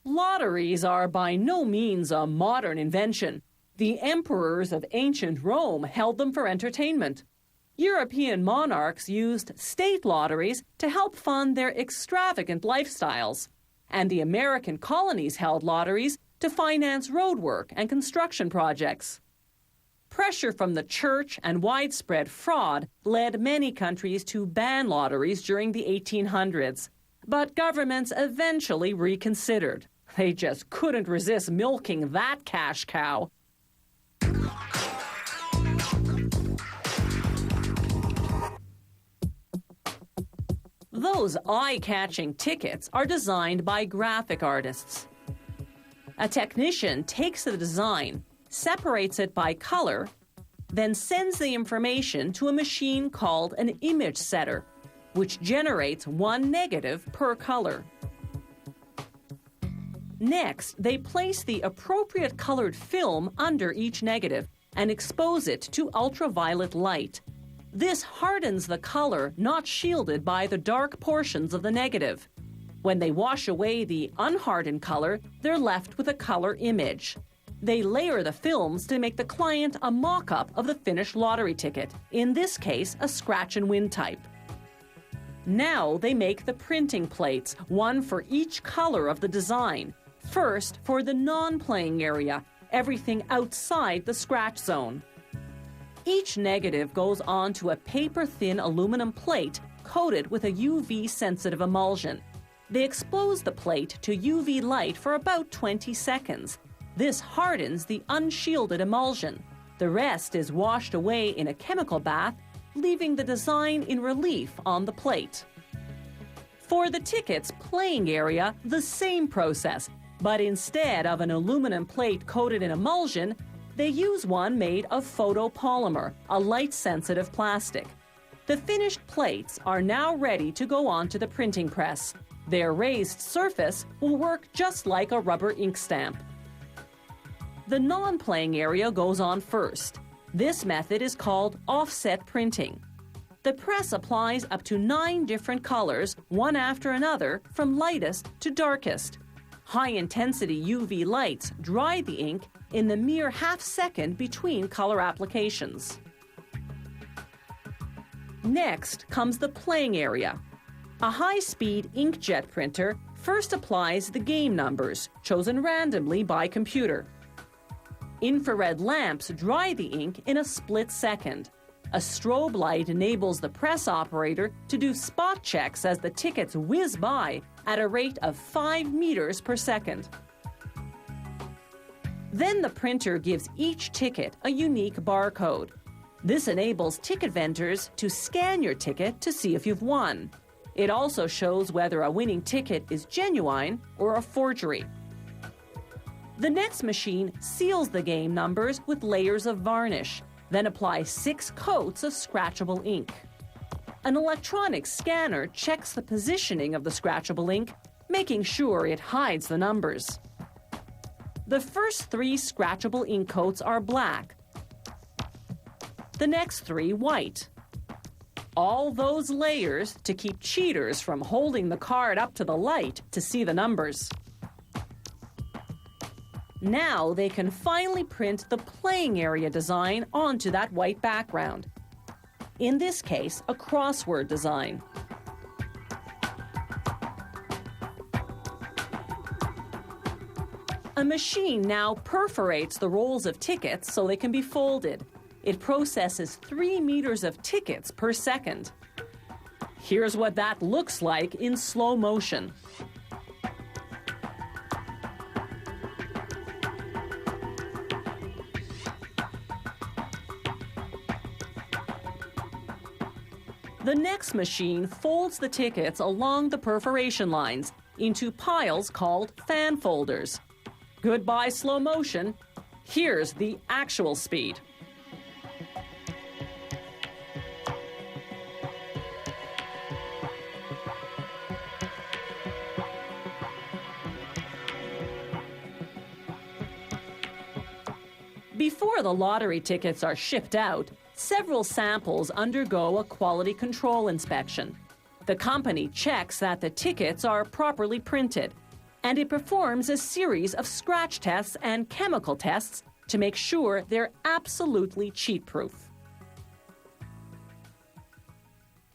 Lotteries are by no means a modern invention. The emperors of ancient Rome held them for entertainment. European monarchs used state lotteries to help fund their extravagant lifestyles. And the American colonies held lotteries to finance roadwork and construction projects. Pressure from the church and widespread fraud led many countries to ban lotteries during the 1800s. But governments eventually reconsidered. They just couldn't resist milking that cash cow. Those eye-catching tickets are designed by graphic artists. A technician takes the design, separates it by color, then sends the information to a machine called an image setter, which generates one negative per color. Next, they place the appropriate colored film under each negative and expose it to ultraviolet light. This hardens the color not shielded by the dark portions of the negative. When they wash away the unhardened color, they're left with a color image. They layer the films to make the client a mock-up of the finished lottery ticket, in this case, a scratch-and-win type. Now they make the printing plates, one for each color of the design. First, for the non-playing area, everything outside the scratch zone. Each negative goes onto a paper-thin aluminum plate coated with a UV-sensitive emulsion. They expose the plate to UV light for about 20 seconds. This hardens the unshielded emulsion. The rest is washed away in a chemical bath, leaving the design in relief on the plate. For the ticket's playing area, the same process, but instead of an aluminum plate coated in emulsion, they use one made of photopolymer, a light-sensitive plastic. The finished plates are now ready to go onto the printing press. Their raised surface will work just like a rubber ink stamp. The non-playing area goes on first. This method is called offset printing. The press applies up to 9 different colors, one after another, from lightest to darkest. High-intensity UV lights dry the ink in the mere half-second between color applications. Next comes the playing area. A high-speed inkjet printer first applies the game numbers, chosen randomly by computer. Infrared lamps dry the ink in a split second. A strobe light enables the press operator to do spot checks as the tickets whiz by at a rate of 5 meters per second. Then the printer gives each ticket a unique barcode. This enables ticket vendors to scan your ticket to see if you've won. It also shows whether a winning ticket is genuine or a forgery. The next machine seals the game numbers with layers of varnish, then applies 6 coats of scratchable ink. An electronic scanner checks the positioning of the scratchable ink, making sure it hides the numbers. The first 3 scratchable ink coats are black, the next 3 white. All those layers to keep cheaters from holding the card up to the light to see the numbers. Now they can finally print the playing area design onto that white background. In this case, a crossword design. A machine now perforates the rolls of tickets so they can be folded. It processes 3 meters of tickets per second. Here's what that looks like in slow motion. The next machine folds the tickets along the perforation lines into piles called fan folders. Goodbye slow motion. Here's the actual speed. Before the lottery tickets are shipped out, several samples undergo a quality control inspection. The company checks that the tickets are properly printed, and it performs a series of scratch tests and chemical tests to make sure they're absolutely cheat-proof.